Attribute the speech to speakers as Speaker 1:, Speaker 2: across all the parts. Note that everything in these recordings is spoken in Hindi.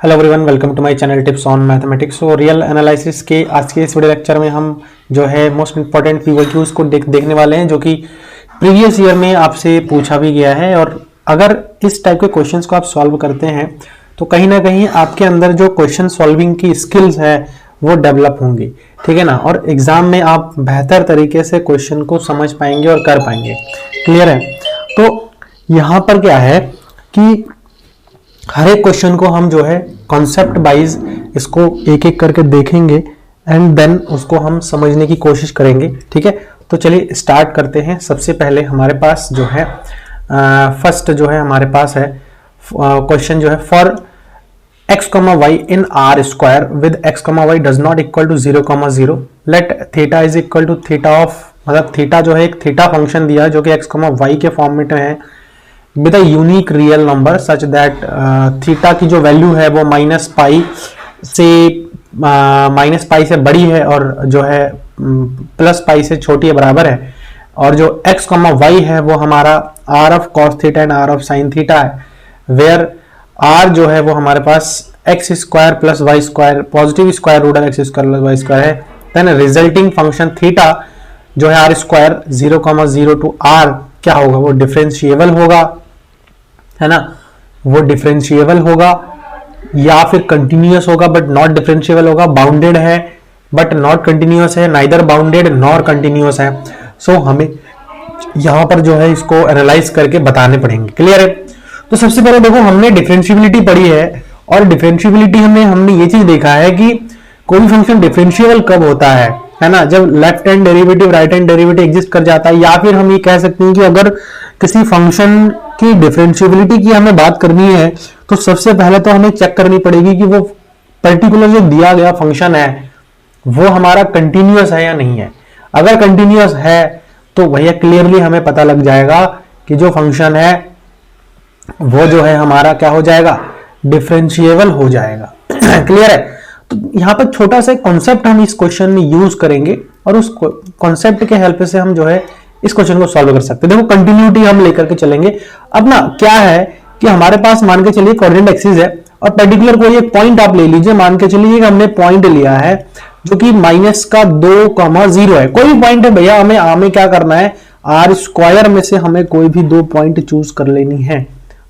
Speaker 1: Hello everyone, welcome to my channel tips on mathematics. So real analysis के आज के इस वीडियो लेक्चर में हम जो है मोस्ट इंपॉर्टेंट पीवाईक्यूज को देखने वाले हैं, जो कि प्रीवियस ईयर में आपसे पूछा भी गया है। और अगर इस टाइप के क्वेश्चंस को आप सॉल्व करते हैं तो कहीं ना कहीं आपके अंदर जो क्वेश्चन सॉल्विंग की स्किल्स है वो डेवलप होंगी, ठीक है ना। और एग्जाम में आप बेहतर तरीके से क्वेश्चन को समझ पाएंगे और कर पाएंगे। क्लियर है? तो यहाँ पर क्या है कि हर एक क्वेश्चन को हम जो है कॉन्सेप्ट वाइज इसको एक एक करके देखेंगे एंड देन उसको हम समझने की कोशिश करेंगे, ठीक है। तो चलिए स्टार्ट करते हैं। सबसे पहले हमारे पास जो है फर्स्ट जो है हमारे पास है क्वेश्चन जो है for x, y in r square with x, y does not equal to 0, 0 let theta is equal to theta of, मतलब थीटा जो है एक थीटा फंक्शन दिया है जो कि x, y के फॉर्मेट में है with a unique real number such that theta की जो वैल्यू है वो माइनस पाई से बड़ी है और जो है प्लस पाई से छोटी है, बराबर है। और जो x, y है वो हमारा r of cos theta and r of sin theta है, वेयर r जो है वो हमारे पास x square plus y square positive square root x square plus y square है। देन रिजल्टिंग फंक्शन थीटा जो है r स्क्वायर 0, 0 टू r क्या होगा, वो डिफरेंशिएबल होगा, है ना। वो डिफरेंशिएबल होगा या फिर कंटिन्यूअस होगा बट नॉट डिफरेंशिएबल होगा, बाउंडेड है बट नॉट कंटिन्यूअस है, नाइदर बाउंडेड नॉर कंटिन्यूअस है। सो हमें यहां पर जो है इसको एनालाइज करके बताने पड़ेंगे। क्लियर है? तो सबसे पहले देखो, हमने डिफरेंशिएबिलिटी पढ़ी है और डिफरेंशिएबिलिटी हमने ये चीज देखा है कि कोई फंक्शन डिफरेंशिएबल कब होता है ना, जब left hand derivative right hand derivative exist कर जाता है, या फिर हम ये कह सकते हैं कि अगर किसी फंक्शन की डिफरेंशिएबिलिटी की हमें बात करनी है तो सबसे पहले तो हमें चेक करनी पड़ेगी कि वो पर्टिकुलर जो दिया गया फंक्शन है वो हमारा कंटिन्यूअस है या नहीं है। अगर कंटिन्यूअस है तो भैया क्लियरली हमें पता लग जाएगा कि जो फंक्शन है वो जो है हमारा क्या हो जाएगा, डिफरेंशिएबल हो जाएगा। क्लियर है? तो यहाँ पर छोटा सा कॉन्सेप्ट हम इस क्वेश्चन में यूज करेंगे और उस कॉन्सेप्ट के हेल्प से हम जो है इस क्वेश्चन को सॉल्व कर सकते हैं। देखो, कंटिन्यूटी हम लेकर के चलेंगे। अब ना क्या है कि हमारे पास मान के चलिए कोऑर्डिनेट एक्सिस है और पर्टिकुलर कोई एक पॉइंट आप ले लीजिए, मान के चलिए हमने पॉइंट लिया है जो कि माइनस का 2, 0 है, कोई भी पॉइंट है भैया। हमें क्या करना है, आर स्क्वायर में से हमें कोई भी 2 पॉइंट चूज कर लेनी है।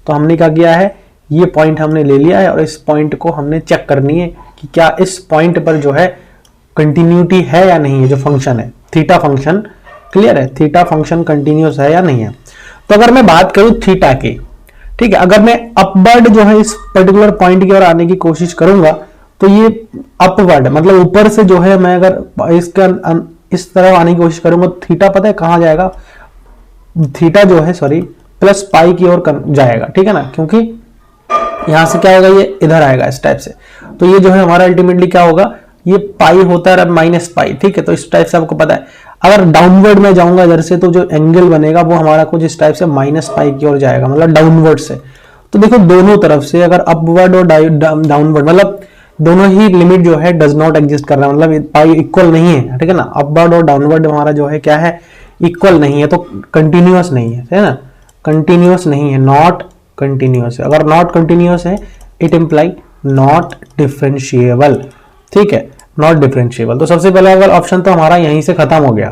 Speaker 1: तो हमने क्या किया है, ये पॉइंट हमने ले लिया है और इस पॉइंट को हमने चेक करनी है कि क्या इस पॉइंट पर जो है कंटिन्यूटी है या नहीं है, जो फंक्शन है थीटा फंक्शन। क्लियर है? थीटा फंक्शन कंटिन्यूअस है या नहीं है। तो अगर मैं बात करूं थीटा की, ठीक है, अगर मैं अपवर्ड जो है इस पर्टिकुलर पॉइंट की ओर आने की कोशिश करूंगा तो ये अपवर्ड मतलब ऊपर से जो है मैं अगर इसका इस तरह आने की कोशिश करूंगा तो थीटा पता है कहां जाएगा, थीटा जो है सॉरी प्लस पाई की ओर जाएगा, ठीक है ना, क्योंकि यहां से क्या होगा, ये इधर आएगा इस टाइप से। तो ये जो है हमारा अल्टीमेटली क्या होगा, ये पाई होता है माइनस पाई, ठीक है। तो इस टाइप से आपको पता है। अगर डाउनवर्ड में जाऊंगा इधर से तो जो एंगल बनेगा वो हमारा कुछ इस टाइप से माइनस पाई की ओर जाएगा, मतलब डाउनवर्ड से। तो देखो दोनों तरफ से अगर अपवर्ड और डाउनवर्ड मतलब दोनों ही लिमिट जो है डज नॉट एग्जिस्ट कर रहा है, मतलब पाई इक्वल नहीं है, ठीक है ना। अपवर्ड और डाउनवर्ड हमारा जो है क्या है, इक्वल नहीं है, तो कंटिन्यूअस नहीं है ना, कंटिन्यूअस नहीं है, नॉट कंटिन्यूअस है। अगर नॉट कंटिन्यूअस है इट इंप्लाई नॉट डिफरेंशिएबल, ठीक है, नॉट डिफरेंशिएबल। तो सबसे पहला वाला ऑप्शन तो हमारा यहीं से खत्म हो गया।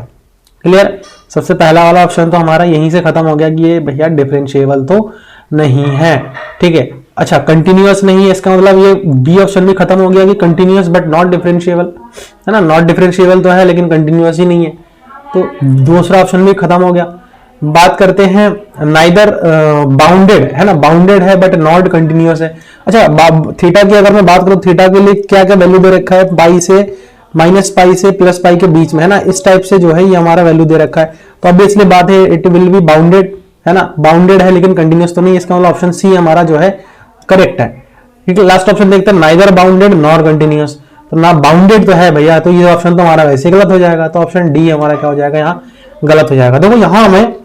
Speaker 1: क्लियर? सबसे पहला वाला ऑप्शन तो हमारा यहीं से खत्म हो गया कि ये भैया डिफरेंशिएबल तो नहीं है, ठीक है। अच्छा, कंटिन्यूअस नहीं है, इसका मतलब ये बी ऑप्शन भी खत्म हो गया कि कंटिन्यूअस बट नॉट डिफरेंशिएबल, है ना। नॉट डिफरेंशिएबल तो है लेकिन कंटिन्यूअस ही नहीं है, तो दूसरा ऑप्शन भी खत्म हो गया। बात करते हैं नाइदर बाउंडेड, है ना, बाउंडेड है बट नॉट कंटिन्यूअस है। अच्छा, थीटा की अगर मैं बात करूं, थीटा के लिए क्या क्या वैल्यू दे रखा है, पाई से माइनस पाई से प्लस पाई के बीच में, है ना, इस टाइप से जो है ये हमारा वैल्यू दे रखा है। तो अब इसलिए बात है इट विल बी बाउंडेड, है ना, बाउंडेड है लेकिन कंटिन्यूअस तो नहीं, इसका मतलब ऑप्शन सी हमारा जो है करेक्ट है, ठीक है। लास्ट ऑप्शन देखते हैं, नाइदर बाउंडेड नॉर कंटिन्यूअस। तो ना बाउंडेड तो है भैया, तो ये ऑप्शन तो हमारा वैसे गलत हो जाएगा, तो ऑप्शन डी हमारा क्या हो जाएगा, यहाँ गलत हो जाएगा। देखो यहाँ हमें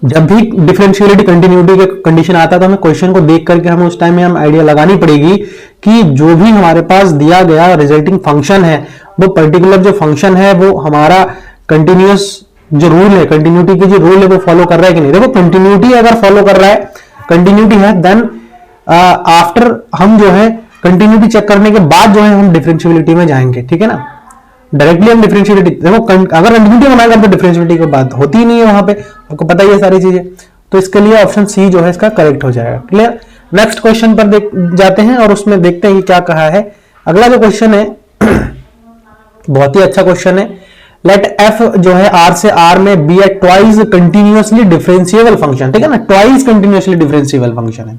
Speaker 1: जब भी डिफरेंशियलिटी कंटिन्यूटी के कंडीशन आता है तो हमें क्वेश्चन को देख करके हमें उस टाइम में हम आइडिया लगानी पड़ेगी कि जो भी हमारे पास दिया गया रिजल्टिंग फंक्शन है वो पर्टिकुलर जो फंक्शन है वो हमारा कंटिन्यूअस जो रूल है, कंटिन्यूटी की जो रूल है वो फॉलो कर रहा है कि नहीं। देखो कंटिन्यूटी अगर फॉलो कर रहा है, कंटिन्यूटी है, देन आफ्टर हम जो है कंटिन्यूटी चेक करने के बाद जो है हम डिफरेंशियबिलिटी में जाएंगे, ठीक है ना। डायरेक्टली हम डिफरेंशियबिलिटी देखो, अगर कंटिन्यूटी बनाएगा तो डिफरेंशियबिलिटी की बात होती ही नहीं है वहां पे, आपको पता ही है सारी चीजें। तो इसके लिए ऑप्शन सी जो है इसका करेक्ट हो जाएगा। क्लियर। नेक्स्ट क्वेश्चन पर जाते हैं और उसमें देखते हैं कि क्या कहा है। अगला जो क्वेश्चन है बहुत ही अच्छा क्वेश्चन है। लेट एफ जो है आर से आर में बी ए ट्वाइस कंटिन्यूअसली डिफरेंशिएबल फंक्शन, ठीक है ना, ट्वाइस कंटिन्यूअसली डिफरेंशिएबल फंक्शन है।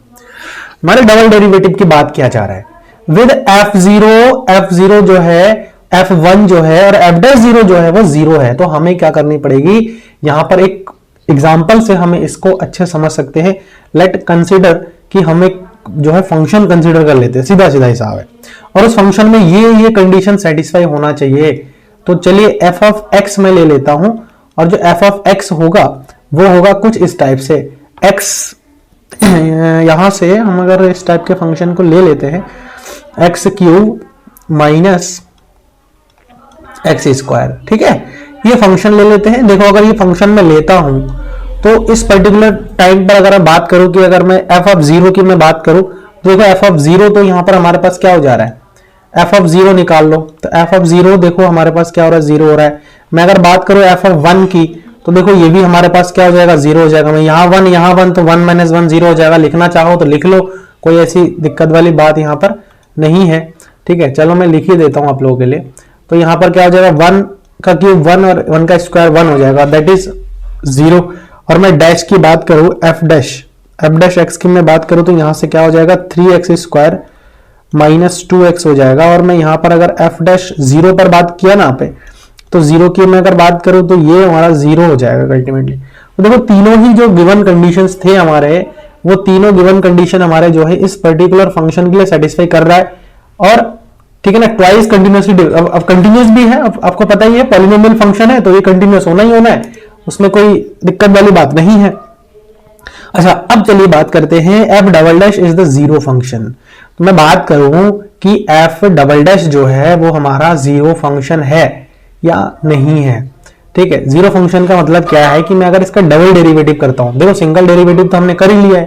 Speaker 1: हमारे डबल डेरिवेटिव की बात किया जा रहा है विद f0 जो है, f1 जो है और f'0 जो है वो 0 है। तो हमें क्या करनी पड़ेगी, यहां पर एक एग्जांपल से हमें इसको अच्छे समझ सकते हैं। लेट कंसीडर कि हमें जो है फंक्शन कंसीडर कर लेते हैं, सीधा सीधा हिसाब है, और उस फंक्शन में ये कंडीशन सेटिस्फाई होना चाहिए। तो चलिए f ऑफ x में ले लेता हूं, और जो f ऑफ x होगा वो होगा कुछ इस टाइप से। x यहां से हम अगर इस टाइप के फंक्शन को ले लेते हैं, x cube minus x square, ठीक है, ये फंक्शन ले लेते हैं। देखो अगर ये फंक्शन में लेता हूं तो इस पर्टिकुलर टाइम पर अगर मैं बात करूं कि अगर मैं f ऑफ 0 की मैं बात करूं तो देखो f ऑफ 0 तो यहां पर हमारे पास क्या हो जा रहा है, f ऑफ 0 निकाल लो तो f ऑफ 0 देखो हमारे पास क्या हो रहा है, 0 हो रहा है। मैं अगर बात करूं f ऑफ 1 की तो देखो ये भी हमारे पास क्या हो जाएगा, 0 हो जाएगा। मैं यहाँ 1 तो 1 माइनस 1 0 हो जाएगा। लिखना चाहो तो लिख लो, कोई ऐसी दिक्कत वाली बात यहाँ पर नहीं है, ठीक है। चलो मैं लिख ही देता हूँ आप लोगों के लिए। तो यहाँ पर क्या हो जाएगा, 1 का क्यूब 1 और 1 का स्क्वायर 1 हो जाएगा, दैट इज 0। और मैं डैश की बात करूँ f डैश x की मैं बात करूँ तो यहाँ से क्या हो जाएगा, 3x स्क्वायर माइनस 2x हो जाएगा। और मैं यहाँ पर अगर f डैश 0 पर बात किया ना पे, तो 0 की मैं अगर बात करूँ तो ये हमारा 0 हो जाएगा अल्टीमेटली। तो देखो तीनों ही जो गिवन कंडीशंस थे हमारे, वो तीनों गिवन कंडीशन हमारे जो है इस पर्टिकुलर फंक्शन के लिए सेटिस्फाई कर रहा है। और ठीक है ना, ट्वाइस कंटिन्यूसली, अब कंटिन्यूस भी है, अब आपको पता ही है पॉलिनोमियल फंक्शन है तो ये कंटिन्यूस होना ही होना है, उसमें कोई दिक्कत वाली बात नहीं है। अच्छा अब चलिए बात करते हैं f double dash is the zero function. तो मैं बात करूं कि f डबल डैश जो है वो हमारा जीरो फंक्शन है या नहीं है, ठीक है। जीरो फंक्शन का मतलब क्या है कि मैं अगर इसका डबल डेरिवेटिव करता हूं, देखो सिंगल डेरिवेटिव तो हमने कर ही लिया है,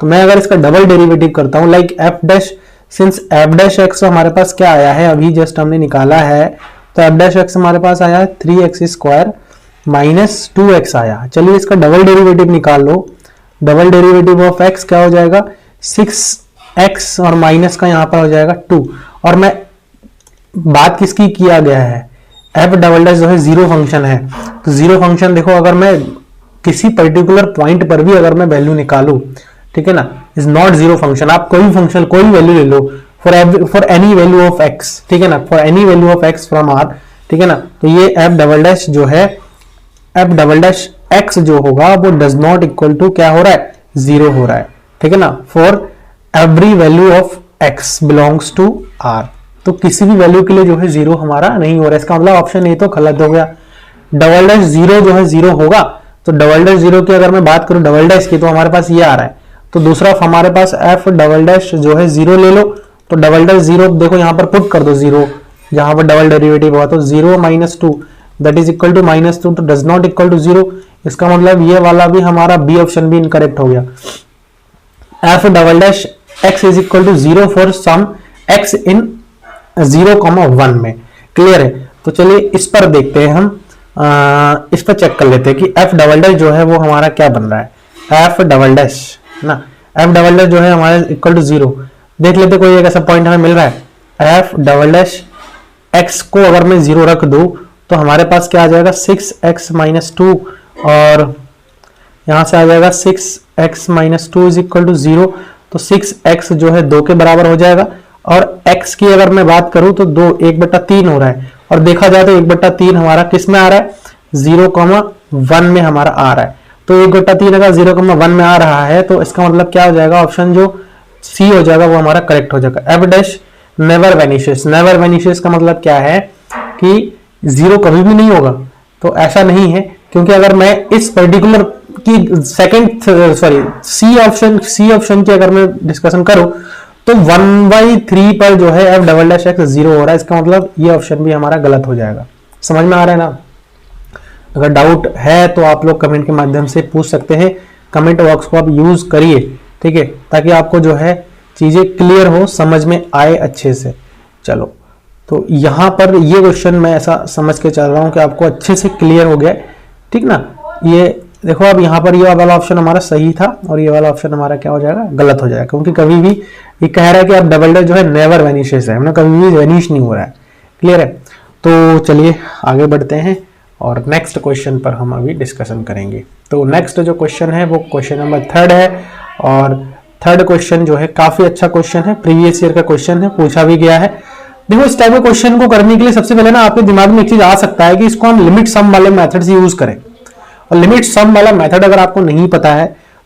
Speaker 1: तो मैं अगर इसका डबल डेरिवेटिव करता हूं like f dash, since f dash x हमारे पास क्या आया है, अभी जस्ट हमने निकाला है, तो f डैश x हमारे पास आया 3x स्क्वायर माइनस 2x आया। चलिए इसका डबल डेरिवेटिव निकाल लो। डबल डेरिवेटिव ऑफ x क्या हो जाएगा, 6x और माइनस का यहां पर हो जाएगा 2। और मैं बात किसकी किया गया है, f डबल डैश जो है जीरो फंक्शन है। तो जीरो फंक्शन देखो अगर मैं किसी पर्टिकुलर पॉइंट पर भी अगर मैं वैल्यू निकालू, ठीक है ना, इज नॉट जीरो फंक्शन। आप कोई भी फंक्शन कोई वैल्यू ले लो for any value of x, ठीक है ना, for any value of x from r, ठीक है ना, तो ये f डबल डैश जो है, f डबल डैश x जो होगा वो डज नॉट इक्वल टू क्या हो रहा है, जीरो हो रहा है, ठीक है ना, for every value of x belongs to r। तो किसी भी वैल्यू के लिए जो है जीरो हमारा नहीं हो रहा है, इसका मतलब ऑप्शन ए तो गलत हो गया। डबल डैश जीरो जो है जीरो होगा, तो डबल डैश जीरो की अगर मैं बात करूं डबल डैश की तो हमारे पास ये आ रहा है। तो दूसरा हमारे पास f डबल डैश जो है जीरो ले लो, तो डबल डैश जीरो देखो यहां पर पुट कर दो जीरो, जहां पर डबल डेरिवेटिव हुआ, तो zero minus 2 that is equal to -2, तो does not equal to zero. इसका मतलब ये वाला भी हमारा बी ऑप्शन भी इनकरेक्ट हो गया। f double dash x is equal to zero for some x in 0,1 में। क्लियर है। तो चलिए इस पर देखते हैं हम, इस पर चेक कर लेते हैं कि f डबल डैश जो है वो हमारा क्या बन रहा है, f डबल डैश ना, f डबल डैश जो है हमारा इक्वल टू जीरो। देख लेते कोई एक ऐसा पॉइंट हमें मिल रहा है, f डबल डैश x को अगर मैं जीरो रख दूं तो हमारे पास क्या आ जाएगा, 6x माइनस 2, और यहां से आ जाएगा 6x minus 2 is equal to 0। तो 6x जो है 2 के बराबर हो जाएगा, और x की अगर मैं बात करूं तो 1/3 हो रहा है। और देखा जाए तो 1/3 हमारा किस में आ रहा है, 0,1 में हमारा आ रहा है। तो 1/3 अगर 0,1 में आ रहा है तो इसका मतलब क्या हो जाएगा, ऑप्शन जो सी हो जाएगा वो हमारा करेक्ट हो जाएगा। f dash never vanishes, never vanishes का मतलब क्या है कि जीरो कभी भी नहीं होगा, तो ऐसा नहीं है, क्योंकि अगर मैं इस पर्टिकुलर की सेकंड सी ऑप्शन की अगर मैं डिस्कशन करूं तो 1/3 पर जो है f double dash x zero हो रहा है, इसका मतलब ये ऑप्शन भी हमारा गलत हो जाएगा। समझ में आ रहा है ना। अगर डाउट है तो आप लोग कमेंट के माध्यम से पूछ सकते हैं, कमेंट बॉक्स को आप यूज करिए, ठीक है, ताकि आपको जो है चीजें क्लियर हो, समझ में आए अच्छे से। चलो, तो यहाँ पर ये क्वेश्चन मैं ऐसा समझ के चल रहा हूँ कि आपको अच्छे से क्लियर हो गया, ठीक ना। ये देखो, अब यहाँ पर ये वाला ऑप्शन हमारा सही था और ये वाला ऑप्शन हमारा क्या हो जाएगा, गलत हो जाएगा, क्योंकि कभी भी ये कह रहा है कि अब डबल डैश जो है नेवर वेनिशेस है, मतलब कभी भी वेनिश नहीं हो रहा है। क्लियर है। तो चलिए आगे बढ़ते हैं और नेक्स्ट क्वेश्चन पर हम अभी डिस्कशन करेंगे। तो नेक्स्ट जो क्वेश्चन है वो क्वेश्चन नंबर 3 है, और थर्ड क्वेश्चन जो है काफी अच्छा क्वेश्चन है, प्रीवियस ईयर का क्वेश्चन है, पूछा भी गया है। देखो, इस टाइप के क्वेश्चन को करने के लिए सबसे पहले ना आपके दिमाग में एक चीज आ सकता है कि इसको हम लिमिट सम वाले मेथड से यूज करें। और लिमिट सम वाला मेथड अगर आपको नहीं पता है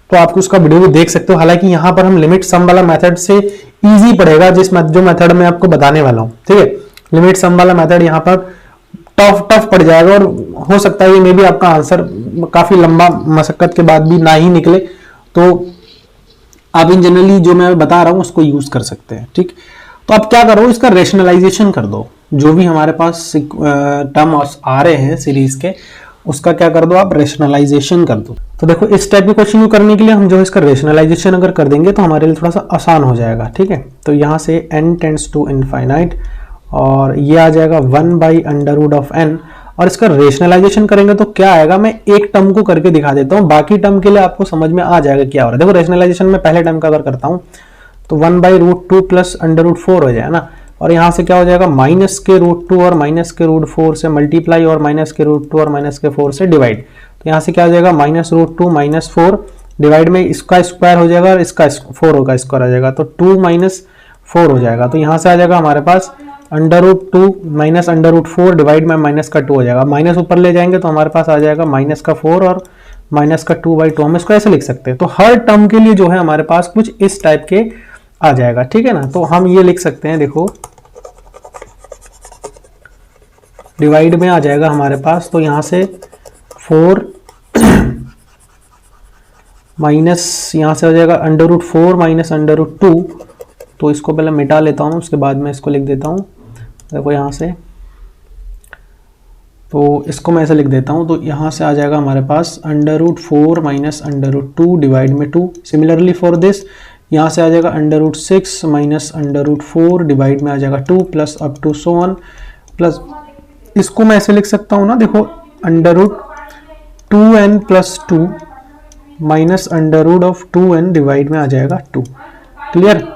Speaker 1: तो आपको उसका वीडियो भी देख सकते हो। हालांकि यहाँ पर हम लिमिट सम वाला मेथड से इजी पड़ेगा, जो मेथड मैं आपको बताने वाला हूँ, ठीक है। लिमिट सम वाला मेथड यहाँ पर टफ पड़ जाएगा, और हो सकता है ये मे भी आपका आंसर काफी लंबा मशक्कत के बाद भी ना ही निकले। तो आप इन जनरली जो मैं बता रहा हूं उसको यूज कर सकते हैं, ठीक। तो आप क्या करो, इसका रेशनलाइजेशन कर दो। जो भी हमारे पास टर्म आ रहे हैं सीरीज के, उसका क्या कर दो, आप रेशनलाइजेशन कर दो। तो देखो, इस टाइप के क्वेश्चन को करने के लिए हम जो इसका रेशनलाइजेशन अगर कर देंगे तो हमारे लिए थोड़ा सा आसान हो जाएगा, ठीक है। तो यहाँ से n टेंड्स टू इनफाइनाइट, और ये आ जाएगा 1/√n, और इसका रेशनलाइजेशन करेंगे तो क्या आएगा, मैं एक टर्म को करके दिखा देता हूँ, बाकी टर्म के लिए आपको समझ में आ जाएगा क्या हो रहा है। देखो, रेशनलाइजेशन में पहले टर्म का अगर करता हूँ तो 1/√2 प्लस √4 हो जाएगा ना, और यहाँ से क्या हो जाएगा, माइनस के √2 और माइनस के √4 से मल्टीप्लाई, और माइनस के √2 और माइनस के 4 से डिवाइड। तो यहाँ से क्या हो जाएगा, -√2 -4 डिवाइड में इसका स्क्वायर हो जाएगा और इसका 4 होगा, स्क्वायर आ जाएगा, तो 2 - 4 हो जाएगा। तो यहाँ से आ जाएगा हमारे पास √2 माइनस √4 डिवाइड में माइनस का 2 हो जाएगा। माइनस ऊपर ले जाएंगे तो हमारे पास आ जाएगा माइनस का 4 और माइनस का 2/2। हम इसको ऐसे लिख सकते हैं। तो हर टर्म के लिए जो है हमारे पास कुछ इस टाइप के आ जाएगा, ठीक है ना। तो हम ये लिख सकते हैं, देखो डिवाइड में आ जाएगा हमारे पास, तो यहां से 4 माइनस यहाँ से हो जाएगा √4 माइनस √2। तो इसको पहले मिटा लेता हूँ, उसके बाद में इसको लिख देता हूँ। देखो यहाँ से, तो इसको मैं ऐसे लिख देता हूँ। तो यहाँ से आ जाएगा हमारे पास √4 माइनस √2 डिवाइड में 2। सिमिलरली फॉर दिस, यहाँ से आ जाएगा √6 माइनस √4 डिवाइड में आ जाएगा 2 plus up to so on, plus इसको मैं ऐसे लिख सकता हूँ ना, देखो √2n plus 2 minus √2n divide में आ जाएगा 2। क्लियर।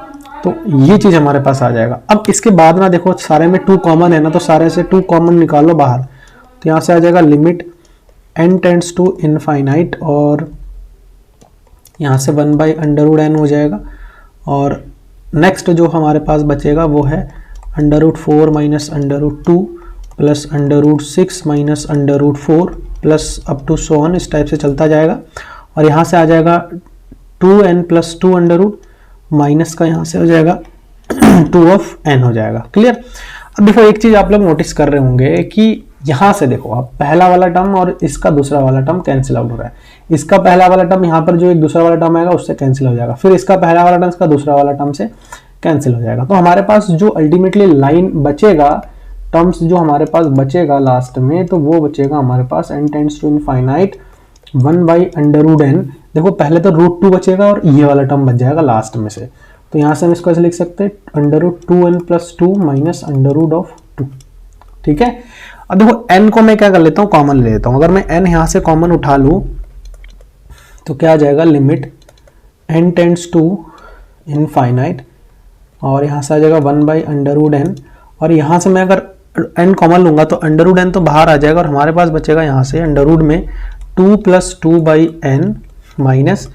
Speaker 1: तो ये चीज हमारे पास आ जाएगा। अब इसके बाद ना देखो, सारे में 2 कॉमन है ना, तो सारे से 2 कॉमन निकालो बाहर। तो यहाँ से आ जाएगा limit n tends to infinite, और यहाँ से 1/√n हो जाएगा। और नेक्स्ट जो हमारे पास बचेगा वो है √4 minus √2 plus √6 minus √4 plus up to so on, इस टाइप से चलता जाएगा। और यहाँ से आ जाएगा 2n प्लस 2 माइनस का यहाँ से हो जाएगा 2 ऑफ n हो जाएगा। क्लियर। अब देखो, एक चीज आप लोग नोटिस कर रहे होंगे कि यहाँ से देखो, आप पहला वाला टर्म और इसका दूसरा वाला टर्म कैंसिल आउट हो रहा है। इसका पहला वाला टर्म यहाँ पर जो एक दूसरा वाला टर्म आएगा उससे कैंसिल हो जाएगा, फिर इसका पहला वाला टर्म इसका दूसरा वाला टर्म से कैंसिल हो जाएगा। तो हमारे पास जो अल्टीमेटली लाइन बचेगा, टर्म्स जो हमारे पास बचेगा लास्ट में, तो वो बचेगा हमारे पास n tends to infinite 1/√n। देखो, पहले तो √2 बचेगा और ये वाला टर्म बच जाएगा लास्ट में से। तो यहाँ से हम इसको ऐसे लिख सकते हैं √2n प्लस 2 माइनस √2। ठीक है। अब देखो, n को मैं क्या कर लेता हूँ, कॉमन ले लेता हूँ। अगर मैं n यहाँ से कॉमन उठा लूँ तो क्या आ जाएगा, limit n tends to infinite, और यहाँ से आ जाएगा 1/√n। और यहाँ से मैं अगर n कॉमन लूंगा तो √n तो बाहर आ जाएगा, और हमारे पास बचेगा यहाँ से √ में 2 प्लस 2/n माइनस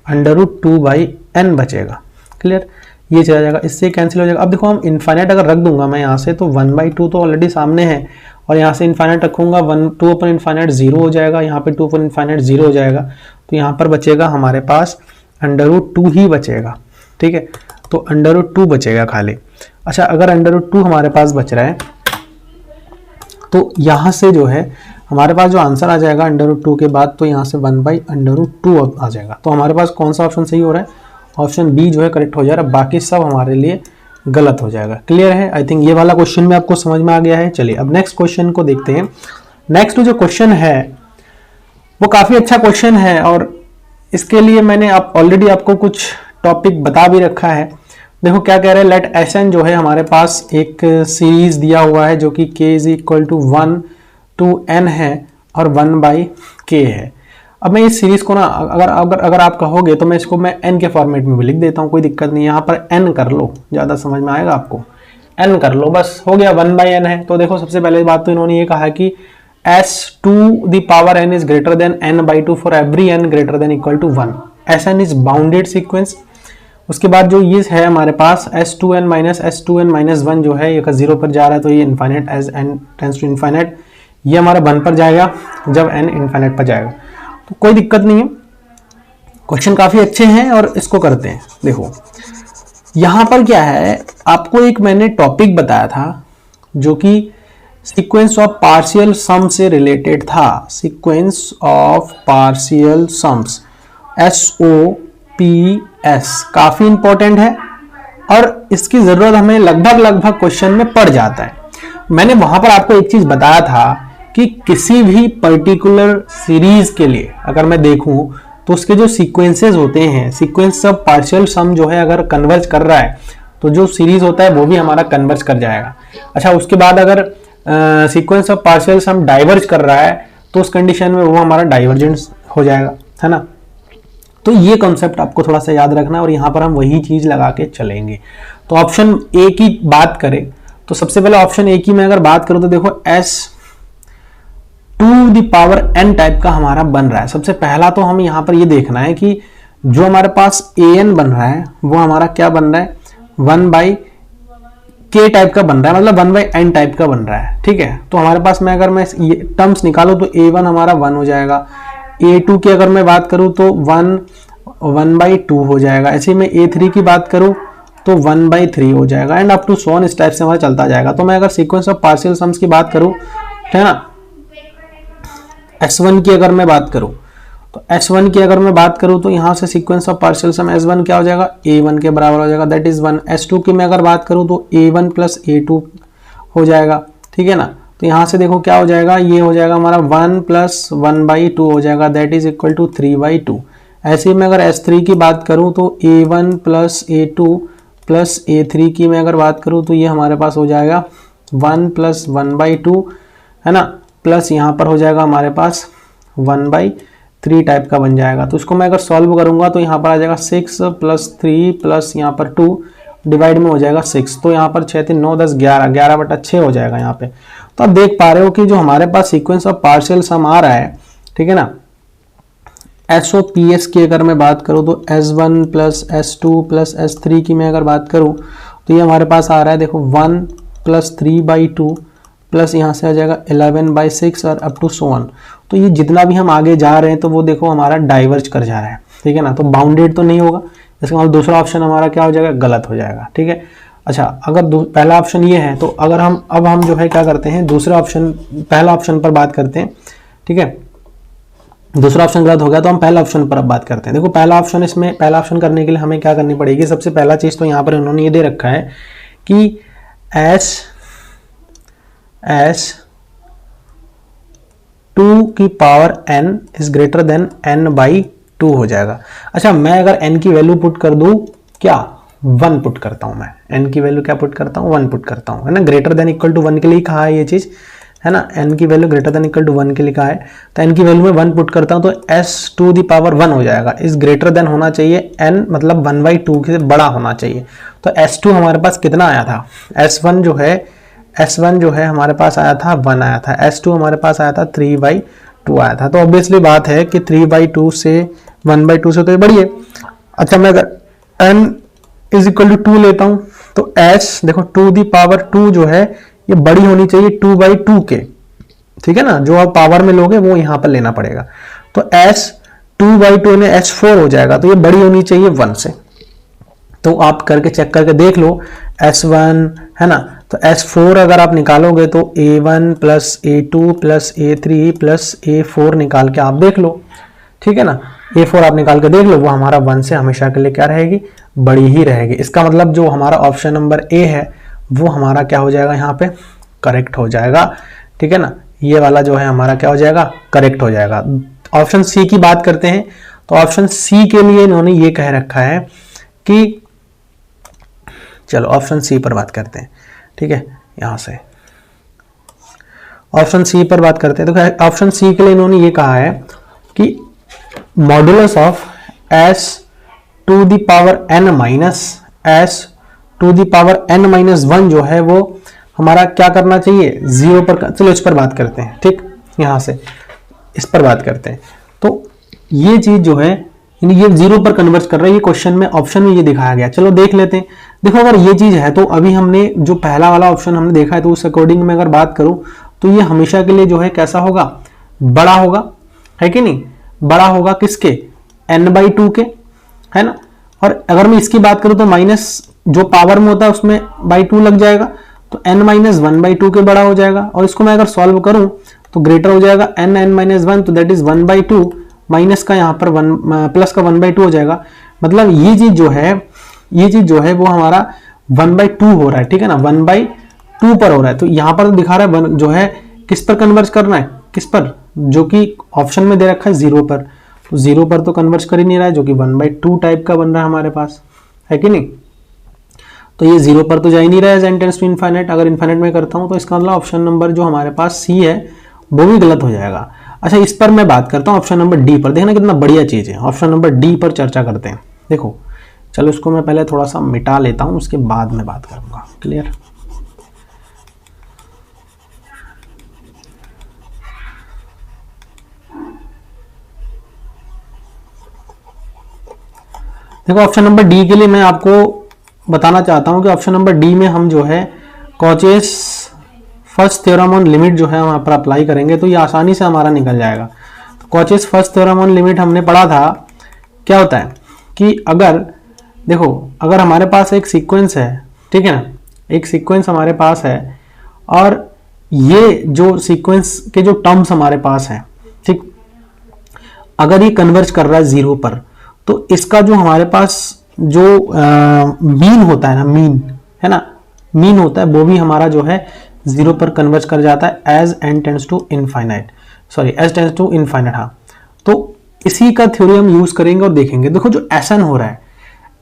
Speaker 1: √2/n बचेगा। क्लियर। ये चला जाएगा, इससे कैंसिल हो जाएगा। अब देखो, हम इनफाइनाइट अगर रख दूंगा मैं यहाँ से, तो 1/2 तो ऑलरेडी सामने है, और यहाँ से इनफाइनाइट रखूंगा 2 पर इनफाइनाइट 0 हो जाएगा, यहाँ पे 2 पर इनफाइनाइट 0 हो जाएगा। तो यहाँ पर बचेगा हमारे पास √2 ही बचेगा। ठीक है। तो √2 बचेगा खाली। अच्छा, अगर √2 हमारे पास बच रहा है तो यहाँ से जो है हमारे पास जो आंसर आ जाएगा √2 के बाद, तो यहाँ से 1/√2 आ जाएगा। तो हमारे पास कौन सा ऑप्शन सही हो रहा है, ऑप्शन बी जो है करेक्ट हो जा रहा है, बाकी सब हमारे लिए गलत हो जाएगा। क्लियर है। आई थिंक ये वाला क्वेश्चन में आपको समझ में आ गया है। चलिए अब नेक्स्ट क्वेश्चन को देखते हैं। नेक्स्ट जो क्वेश्चन है वो काफी अच्छा क्वेश्चन है, और इसके लिए मैंने ऑलरेडी आपको कुछ टॉपिक बता भी रखा है। देखो क्या कह रहे हैं, लेट एस एन जो है हमारे पास एक सीरीज दिया हुआ है जो कि k is equal to 1 to n है और 1/k है। अब मैं इस सीरीज को ना अगर आप कहोगे तो मैं इसको मैं n के फॉर्मेट में भी लिख देता हूँ, कोई दिक्कत नहीं। यहाँ पर n कर लो, ज़्यादा समझ में आएगा आपको, n कर लो, बस हो गया, 1/n है। तो देखो सबसे पहले बात तो इन्होंने ये कहा कि s2n is greater than n/2 for every n greater than equal to 1। Sn is bounded sequence. उसके बाद जो ये है हमारे पास s2n माइनस s2n माइनस 1 जो है ये का 0 पर जा रहा है, तो ये infinite as n tends to infinite, ये हमारा 1 पर जाएगा जब n इन्फाइनेट पर जाएगा। तो कोई दिक्कत नहीं है, क्वेश्चन काफी अच्छे हैं और इसको करते हैं। देखो यहां पर क्या है, आपको एक मैंने टॉपिक बताया था जो कि सीक्वेंस ऑफ पार्शियल सम से रिलेटेड था। Sequence of partial sums, SOPS, काफी इंपॉर्टेंट है और इसकी जरूरत हमें लगभग क्वेश्चन में पड़ जाता है। मैंने वहां पर आपको एक चीज बताया था कि किसी भी पर्टिकुलर सीरीज के लिए अगर मैं देखूं तो उसके जो सीक्वेंसेस होते हैं, सीक्वेंस ऑफ पार्शियल सम जो है अगर कन्वर्ज कर रहा है तो जो सीरीज होता है वो भी हमारा कन्वर्ज कर जाएगा। अच्छा, उसके बाद अगर sequence of partial sum diverge कर रहा है तो उस कंडीशन में वो हमारा डाइवर्जेंस हो जाएगा, है ना। तो ये कॉन्सेप्ट आपको थोड़ा सा याद रखना है और यहाँ पर हम वही चीज लगा के चलेंगे। तो ऑप्शन ए की बात करें तो सबसे पहले ऑप्शन ए की मैं अगर बात करूं तो देखो s2n टाइप का हमारा बन रहा है। सबसे पहला तो हम यहाँ पर ये देखना है कि जो हमारे पास an बन रहा है वो हमारा क्या बन रहा है, 1/k टाइप का बन रहा है, मतलब 1/n टाइप का बन रहा है, ठीक है। तो हमारे पास मैं अगर मैं ये टर्म्स निकालूं तो a1 हमारा 1 हो जाएगा, a2 की अगर मैं बात करूं तो 1/2 हो जाएगा, ऐसे में a3 की बात करूं तो 1/3 हो जाएगा and up to so on, इस टाइप से हमारा चलता जाएगा। तो मैं अगर सीक्वेंस ऑफ पार्शियल सम्स की बात करूं, है ना, S1 की अगर मैं बात करूं तो S1 की अगर मैं बात करूं तो यहां से sequence of partial some S1 क्या हो जाएगा, A1 के बराबर हो जाएगा, दैट इज 1। S2 की मैं अगर बात करूं तो A1 प्लस A2 हो जाएगा, ठीक है ना। तो यहां से देखो क्या हो जाएगा, ये हो जाएगा हमारा 1 प्लस 1/2 हो जाएगा, दैट इज इक्वल टू 3/2। ऐसे ही मैं अगर S3 की बात करूं तो A1 plus A2 plus A3 की मैं अगर बात करूं तो ये हमारे पास हो जाएगा 1 प्लस 1/2, है ना, प्लस यहाँ पर हो जाएगा हमारे पास 1/3 टाइप का बन जाएगा। तो इसको मैं अगर सॉल्व करूंगा तो यहाँ पर आ जाएगा 6 प्लस 3 प्लस यहाँ पर 2 डिवाइड में हो जाएगा 6, तो यहाँ पर 6 3 9 10 11 11/6 हो जाएगा यहाँ पे। तो आप देख पा रहे हो कि जो हमारे पास सीक्वेंस ऑफ पार्शियल सम आ रहा है, ठीक है ना, SOPS की अगर मैं बात करूं तो S1 plus S2 plus S3 की मैं अगर बात करूं तो ये हमारे पास आ रहा है देखो 1 प्लस 3/2 प्लस यहाँ से आ जाएगा 11/6 और अप टू सो ऑन। तो ये जितना भी हम आगे जा रहे हैं तो वो देखो हमारा डाइवर्ज कर जा रहा है, ठीक है ना। तो बाउंडेड तो नहीं होगा, इसका मतलब दूसरा ऑप्शन हमारा क्या हो जाएगा, गलत हो जाएगा, ठीक है। अच्छा, अगर पहला ऑप्शन ये है तो अगर हम जो है क्या करते हैं, दूसरे ऑप्शन, पहला ऑप्शन पर बात करते हैं, ठीक है। दूसरा ऑप्शन गलत हो गया तो हम पहला ऑप्शन पर अब बात करते हैं। देखो पहला ऑप्शन, इसमें पहला ऑप्शन करने के लिए हमें क्या करनी पड़ेगी, सबसे पहला चीज तो यहाँ पर उन्होंने ये दे रखा है कि S2 की power n is greater than n/2 हो जाएगा। अच्छा, मैं अगर n की वैल्यू पुट कर दूं, क्या 1 पुट करता हूं, मैं n की वैल्यू क्या पुट करता हूं, 1 पुट करता हूं, है ना। ग्रेटर देन इक्वल टू 1 के लिए कहा है ये चीज, है ना, n की value greater than equal to 1 के लिखा है, तो n की वैल्यू में 1 पुट करता हूं तो S2 दी पावर 1 हो जाएगा। इस ग्रेटर देन होना चाहिए n, मतलब 1/2 से बड़ा होना चाहिए। तो S2 हमारे पास कितना आया था, S1 जो है हमारे पास आया था 1 आया था, S2 हमारे पास आया था 3/2 आया था। तो ऑब्वियसली बात है कि 3/2 से 1/2 से तो ये बड़ी है। अच्छा, मैं अगर n इज इक्वल टू 2 लेता हूं तो S देखो 2 दी पावर 2 जो है ये बड़ी होनी चाहिए 2/2 के, ठीक है ना। जो आप पावर में लोगे वो यहां पर लेना पड़ेगा, तो S 2/2 में S4 हो जाएगा, तो ये बड़ी होनी चाहिए 1 से। तो आप करके चेक करके देख लो, S1 है ना, तो S4 अगर आप निकालोगे तो A1 plus A2 plus A3 plus A4 निकाल के आप देख लो, ठीक है ना। A4 आप निकाल के देख लो, वो हमारा 1 से हमेशा के लिए क्या रहेगी, बड़ी ही रहेगी। इसका मतलब जो हमारा ऑप्शन नंबर A है वो हमारा क्या हो जाएगा, यहाँ पे करेक्ट हो जाएगा, ठीक है ना। ये वाला जो है हमारा क्या हो जाएगा, करेक्ट हो जाएगा। ऑप्शन सी की बात करते हैं तो ऑप्शन सी के लिए इन्होंने ये कह रखा है कि चलो ऑप्शन सी पर बात करते हैं, ठीक है। यहां से ऑप्शन सी पर बात करते हैं। तो ऑप्शन सी के लिए इन्होंने ये कहा है कि modulus of s to the power n minus s to the power n minus one जो है वो हमारा क्या करना चाहिए, 0 पर। चलो इस पर बात करते हैं, ठीक, यहां से इस पर बात करते हैं। तो ये चीज जो है ये 0 पर कन्वर्ट कर रहा है, ये क्वेश्चन में ऑप्शन में ये दिखाया गया। चलो देख लेते हैं। देखो अगर ये चीज है तो अभी हमने जो पहला वाला ऑप्शन हमने देखा है तो उस अकॉर्डिंग में अगर बात करूं तो ये हमेशा के लिए जो है कैसा होगा, बड़ा होगा, है कि नहीं, बड़ा होगा किसके, n/2 के, है ना। और अगर मैं इसकी बात करूं तो माइनस जो पावर में होता है उसमें by 2 लग जाएगा, तो n-1/2 के बड़ा हो जाएगा। और इसको मैं अगर सॉल्व करूं तो ग्रेटर हो जाएगा n(n-1), तो दैट इज 1/2, माइनस का यहाँ पर 1 प्लस का 1/2 हो जाएगा। मतलब ये चीज जो है वो हमारा 1/2 हो रहा है, ठीक है ना, 1/2 पर हो रहा है। तो यहाँ पर दिखा रहा है जो है किस पर कन्वर्ज करना है, किस पर, जो कि ऑप्शन में दे रखा है 0 पर। तो 0 पर तो कन्वर्ज कर ही नहीं रहा है, जो कि 1/2 टाइप का बन रहा है हमारे पास, है कि नहीं। तो ये 0 पर तो जा ही नहीं रहा है n टेंड्स टू इनफाइनाइट। अगर इनफाइनाइट में करता हूं तो इसका मतलब ऑप्शन नंबर जो हमारे पास सी है वो भी गलत हो जाएगा। अच्छा इस पर मैं बात करता हूं ऑप्शन नंबर डी पर। देखना कितना बढ़िया चीज है। ऑप्शन नंबर डी पर चर्चा करते हैं। देखो चलो इसको मैं पहले थोड़ा सा मिटा लेता हूं, उसके बाद में बात करूंगा। क्लियर। देखो ऑप्शन नंबर डी के लिए मैं आपको बताना चाहता हूं कि ऑप्शन नंबर डी में हम जो है कॉचेस फर्स्ट थ्योरम ऑन लिमिट जो है वहां पर अप्लाई करेंगे तो ये आसानी से हमारा निकल जाएगा। तो कॉचेस फर्स्ट थ्योरम ऑन लिमिट हमने पढ़ा था, क्या होता है कि अगर देखो अगर हमारे पास एक सीक्वेंस है, ठीक है ना, एक सीक्वेंस हमारे पास है और ये जो सीक्वेंस के जो टर्म्स हमारे पास है, ठीक, अगर ये कन्वर्ज कर रहा है 0 पर तो इसका जो हमारे पास जो मीन होता है ना, मीन है ना, मीन होता है वो भी हमारा जो है 0 पर कन्वर्ज कर जाता है as n tends to infinite, sorry as tends to infinite. हाँ तो इसी का थ्योरी हम यूज करेंगे और देखेंगे। देखो जो Sn हो रहा है,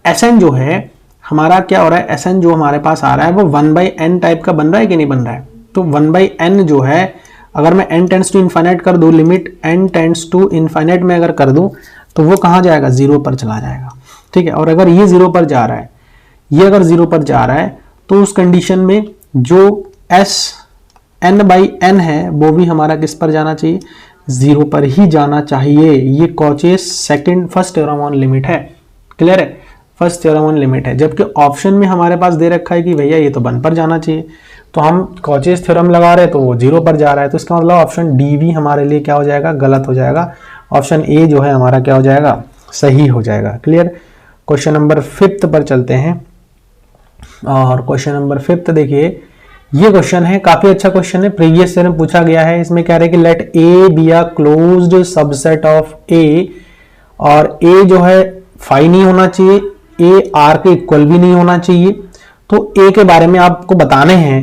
Speaker 1: Sn जो है हमारा क्या हो रहा है, Sn जो हमारे पास आ रहा है वो 1/n टाइप का बन रहा है कि नहीं बन रहा है। तो 1/n जो है अगर मैं n टेंड्स टू इनफाइनाइट कर दूं, limit n tends to infinite में अगर कर दूं तो वो कहां जाएगा, 0 पर चला जाएगा, ठीक है। और अगर ये 0 पर जा रहा है, ये अगर 0 पर जा रहा है तो उस कंडीशन में जो n/n है वो भी हमारा किस पर जाना चाहिए, 0 पर ही जाना चाहिए। ये कॉचेस फर्स्ट थ्योरम ऑन लिमिट है। क्लियर है, फर्स्ट थ्योरम ऑन लिमिट है। जबकि ऑप्शन में हमारे पास दे रखा है कि भैया ये तो 1 पर जाना चाहिए, तो हम कॉचेस थ्योरम लगा रहे हैं तो वो 0 पर जा रहा है। तो इसका मतलब ऑप्शन डी भी हमारे लिए क्या हो जाएगा, गलत हो जाएगा। ऑप्शन ए जो है हमारा क्या हो जाएगा, सही हो जाएगा। क्लियर। क्वेश्चन नंबर 5 पर चलते हैं। और क्वेश्चन नंबर 5 देखिए, ये क्वेश्चन है, काफी अच्छा क्वेश्चन है, प्रीवियस ईयर में पूछा गया है। इसमें कह रहे हैं कि let A B a closed subset of A, और ए जो है फाई नहीं होना चाहिए, ए आर के इक्वल भी नहीं होना चाहिए। तो ए के बारे में आपको बताने हैं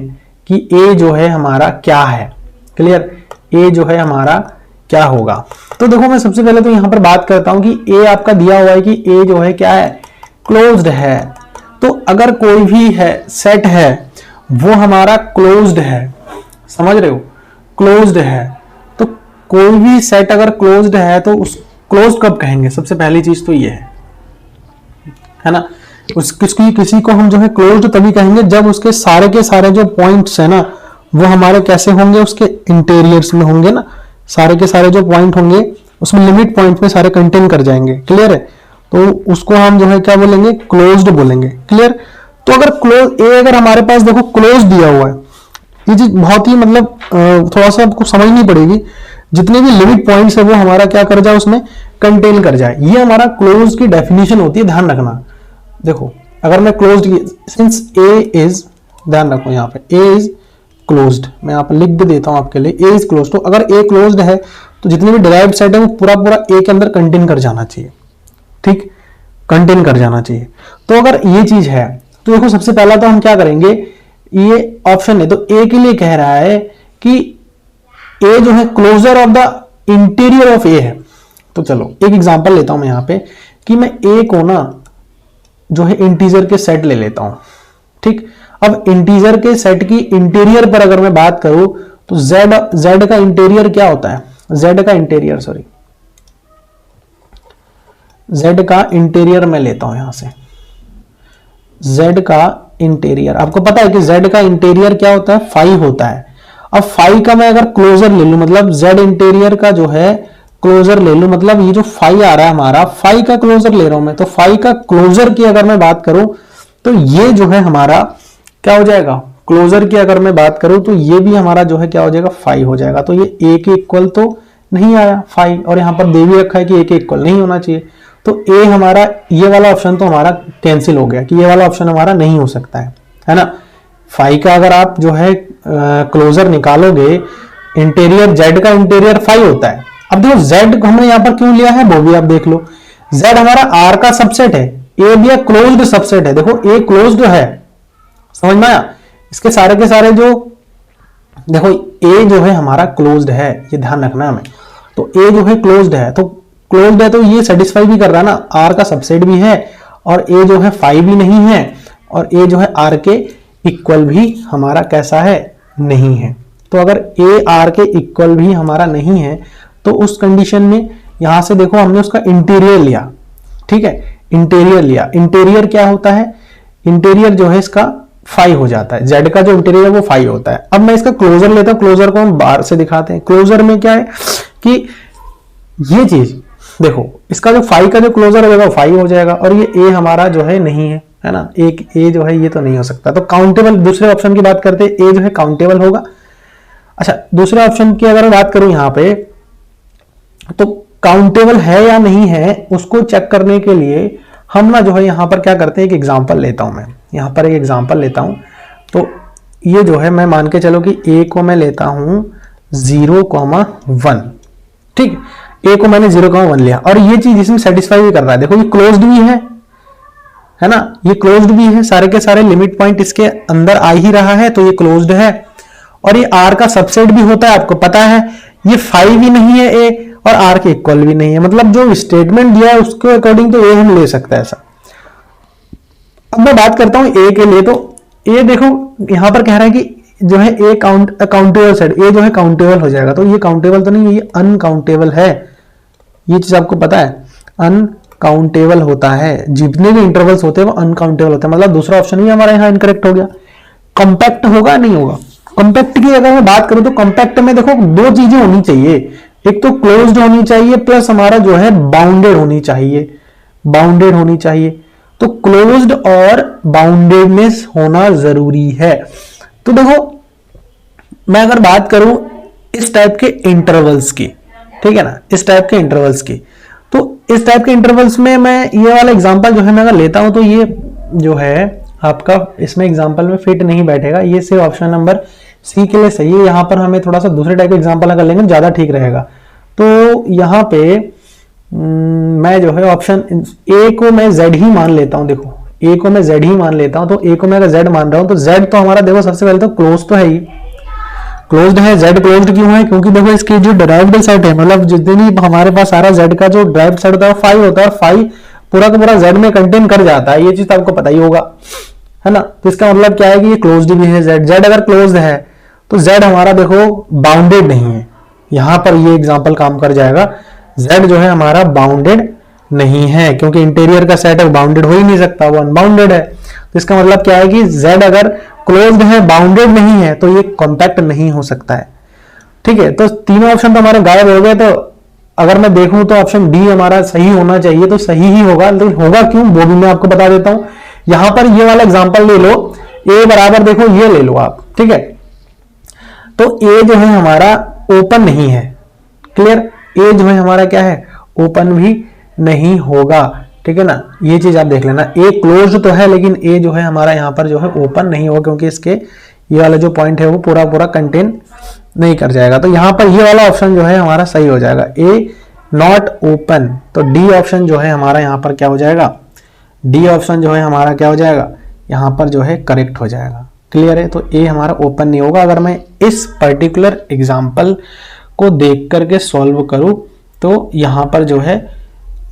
Speaker 1: कि ए जो है हमारा क्या है। क्लियर, ए जो है हमारा क्या होगा। तो देखो मैं सबसे पहले तो यहां पर बात करता हूं कि ए आपका दिया हुआ है कि ए जो है क्या है, क्लोज्ड है। तो अगर कोई भी है सेट है वो हमारा क्लोज्ड है, समझ रहे हो, क्लोज्ड है। तो कोई भी सेट अगर क्लोज्ड है तो उस क्लोज्ड कब कहेंगे, सबसे पहली चीज तो ये है ना। किसी को हम जो है क्लोज्ड तभी कहेंगे जब उसके सारे के सारे जो पॉइंट्स है ना वो हमारे कैसे होंगे, उसके इंटीरियर्स में होंगे ना, सारे के सारे जो पॉइंट होंगे उसमें लिमिट पॉइंट में सारे कंटेन कर जाएंगे। क्लियर है, तो उसको हम जो है क्या बोलेंगे, क्लोज्ड बोलेंगे। क्लियर। तो अगर क्लोज ए अगर हमारे पास देखो क्लोज दिया हुआ है, ये चीज बहुत ही मतलब थोड़ा सा आपको समझनी पड़ेगी। जितने भी लिमिट पॉइंट्स है वो हमारा क्या कर जाए, उसमें कंटेन कर जाए, ये हमारा क्लोज की डेफिनेशन होती है, ध्यान रखना। देखो अगर मैं क्लोज्ड, सिंस ए इज, ध्यान रखो यहाँ पे ए इज क्लोज्ड, मैं यहाँ पर लिख भी देता हूं आपके लिए, ए इज क्लोज्ड। तो अगर ए क्लोज्ड है तो जितने भी डिराइव्ड सेट है वो पूरा पूरा ए के अंदर कंटेन कर जाना चाहिए, ठीक, कंटेन कर जाना चाहिए। तो अगर ये चीज है तो देखो सबसे पहला तो हम क्या करेंगे, ये ऑप्शन है तो ए के लिए कह रहा है कि ए जो है closure of the interior of A है। तो चलो एक एग्जांपल लेता हूं मैं यहाँ पे कि मैं ए को ना जो है इंटीजर के सेट ले लेता हूं, ठीक। अब इंटीजर के सेट की इंटीरियर पर अगर मैं बात करूं तो z का इंटीरियर क्या होता है, z का इंटीरियर मैं लेता हूं यहां से, z का इंटीरियर आपको पता है कि z का इंटीरियर क्या होता है, 5 होता है। अब 5 का मैं अगर क्लोजर ले लूं, मतलब z इंटीरियर का जो है क्लोजर ले लूं, मतलब ये जो 5 आ रहा है हमारा, 5 का क्लोजर ले रहा हूं मैं, तो 5 का क्लोजर की अगर मैं बात करूं तो ये जो है हमारा क्या हो जाएगा, क्लोजर की अगर मैं बात करूं तो ये भी हमारा जो है क्या हो जाएगा, 5 हो जाएगा। तो ये a के इक्वल तो नहीं आया 5, और यहां पर दे भी रखा है कि a के इक्वल नहीं होना चाहिए, तो a हमारा, ये वाला ऑप्शन तो हमारा कैंसिल हो गया कि ये वाला ऑप्शन हमारा नहीं हो सकता है ना। 5 का अगर आप जो है क्लोजर निकालोगे, इंटीरियर z का इंटीरियर 5 होता है। अब देखो z को हमने यहां पर क्यों लिया है वो भी आप देख लो, z हमारा r का सबसेट है, a भी एक क्लोज्ड सबसेट है। देखो a क्लोज्ड है, समझ में आया, इसके सारे के सारे जो, देखो a जो है हमारा क्लोज्ड है, ये ध्यान रखना हमें, तो a जो है क्लोज्ड है, तो क्लोज्ड है तो ये सेटिस्फाई भी कर रहा है ना, r का सबसेट भी है और a जो है 5 भी नहीं है, और a जो है r के इक्वल भी हमारा कैसा है, नहीं है। तो अगर a r के इक्वल भी हमारा नहीं है तो उस कंडीशन में यहां से देखो हमने उसका इंटीरियर लिया, ठीक है, इंटीरियर लिया, इंटीरियर क्या होता है, इंटीरियर जो है इसका 5 हो जाता है, z का जो इंटीरियर है वो 5 होता है। अब मैं इसका क्लोजर लेता हूं, क्लोजर को हम बाहर से दिखाते हैं। क्लोजर में क्या है कि ये चीज देखो, इसका जो 5 का जो क्लोजर होगा 5 हो जाएगा, और ये a हमारा जो है नहीं है ना, एक a जो है ये तो नहीं हो सकता, तो काउंटेबल, दूसरे ऑप्शन की बात करते हैं, a जो है काउंटेबल होगा। अच्छा, दूसरे ऑप्शन की अगर बात करूं यहां पे, तो काउंटेबल है या नहीं है उसको चेक करने के लिए हम ना जो है यहां पर क्या करते हैं, एक एग्जांपल लेता हूं मैं, यहां पर एक एग्जांपल लेता हूं। तो ये जो है मैं मान के चलो कि a को मैं लेता हूं 0,1, ठीक, a को मैंने 0,1 लिया, और ये चीज इसमें सेटिस्फाई भी कर रहा है। देखो ये क्लोज्ड भी है ना, ये क्लोज्ड भी है, सारे के सारे लिमिट पॉइंट इसके अंदर आ ही रहा है, तो ये क्लोज्ड है, और ये r का सबसेट भी होता है, आपको पता है। ये 5 भी नहीं है a, और r के इक्वल भी नहीं है, मतलब जो स्टेटमेंट दिया है उसके अकॉर्डिंग तो a हम ले सकते हैं ऐसा। अब मैं बात करता हूं a के लिए, तो a देखो यहां पर कह रहा है कि जो है a काउंटेबल सेट, a जो है काउंटेबल हो जाएगा, तो ये काउंटेबल तो नहीं है, ये अनकाउंटेबल है, ये चीज आपको पता है, अनकाउंटेबल होता है, जितने भी इंटरवल्स होते हैं वो अनकाउंटेबल होते हैं, मतलब दूसरा ऑप्शन ही हमारा यहाँ इनकरेक्ट हो गया। कॉम्पैक्ट होगा नहीं होगा, कॉम्पैक्ट की अगर मैं बात करूं तो कॉम्पैक्ट में देखो दो चीजें होनी चाहिए, एक तो क्लोज्ड होनी चाहिए प्लस हमारा जो है बाउंडेड होनी चाहिए, बाउंडेड होनी चाहिए, तो क्लोज्ड और बाउंडेडनेस होना जरूरी है। तो देखो मैं अगर बात करूं इस टाइप के इंटरवल्स की, ठीक है ना, इस टाइप के इंटरवल्स की, तो इस टाइप के इंटरवल्स में मैं ये वाला एग्जांपल जो है मैं अगर लेता हूं तो ये जो है आपका इसमें एग्जांपल में फिट नहीं बैठेगा, ये सिर्फ ऑप्शन नंबर सी के लिए सही है। यहां पर हमें थोड़ा सा दूसरे टाइप के एग्जांपल अगर लेंगे ज्यादा ठीक रहेगा। तो यहां पे मैं जो है ऑप्शन ए को मैं जेड ही मान लेता हूं, देखो ए को मैं जेड ही मान लेता हूं, तो ए को मैं अगर जेड मान रहा हूं तो जेड तो हमारा देखो सबसे पहले तो क्लोज तो है ही, क्लोज्ड है, जेड क्लोज्ड क्यों है, क्योंकि देखो इसकी जो डिराइव्ड सेट है, मतलब जितनी हमारे पास सारा जेड का जो डिराइव्ड सेट होता है 5 होता है, और 5 पूरा का पूरा जेड में कंटेन कर जाता है, ये चीज तो आपको पता ही होगा, है ना। तो इसका मतलब क्या है कि ये क्लोज्ड भी है, जेड अगर क्लोज्ड है तो जेड हमारा देखो बाउंडेड नहीं है, यहां पर ये एग्जांपल काम कर जाएगा, जेड जो है हमारा बाउंडेड नहीं है, क्योंकि इंटीरियर का सेट है बाउंडेड हो ही नहीं सकता, वो अनबाउंडेड है। तो इसका मतलब क्या है कि जेड अगर क्लोज्ड है, बाउंडेड नहीं है, तो ये कॉम्पैक्ट नहीं हो सकता है, ठीक है। तो तीनों ऑप्शन तो हमारे गायब हो गए, तो अगर मैं देखूं तो ऑप्शन डी हमारा सही होना चाहिए, तो सही ही होगा, लेकिन होगा क्यों वो भी मैं आपको बता देता हूं। यहां पर ये वाला एग्जांपल ले लो, ए बराबर देखो ये ले लो आप, ठीक है, तो ए जो है हमारा ओपन नहीं है, क्लियर, ए जो है हमारा क्या है, ओपन भी नहीं होगा, ठीक है ना, ये चीज आप देख लेना। ए क्लोज तो है लेकिन ए जो है हमारा यहाँ पर जो है ओपन नहीं होगा, क्योंकि इसके ये वाला जो पॉइंट है वो पूरा पूरा कंटेन नहीं कर जाएगा, तो यहाँ पर ये वाला ऑप्शन जो है हमारा सही हो जाएगा, ए नॉट ओपन। तो डी ऑप्शन जो है हमारा यहाँ पर क्या हो जाएगा, डी ऑप्शन जो है हमारा क्या हो जाएगा, यहाँ पर जो है करेक्ट हो जाएगा, क्लियर है। तो ए हमारा ओपन नहीं होगा। अगर मैं इस पर्टिकुलर एग्जाम्पल को देख करके सॉल्व करूं तो यहाँ पर जो है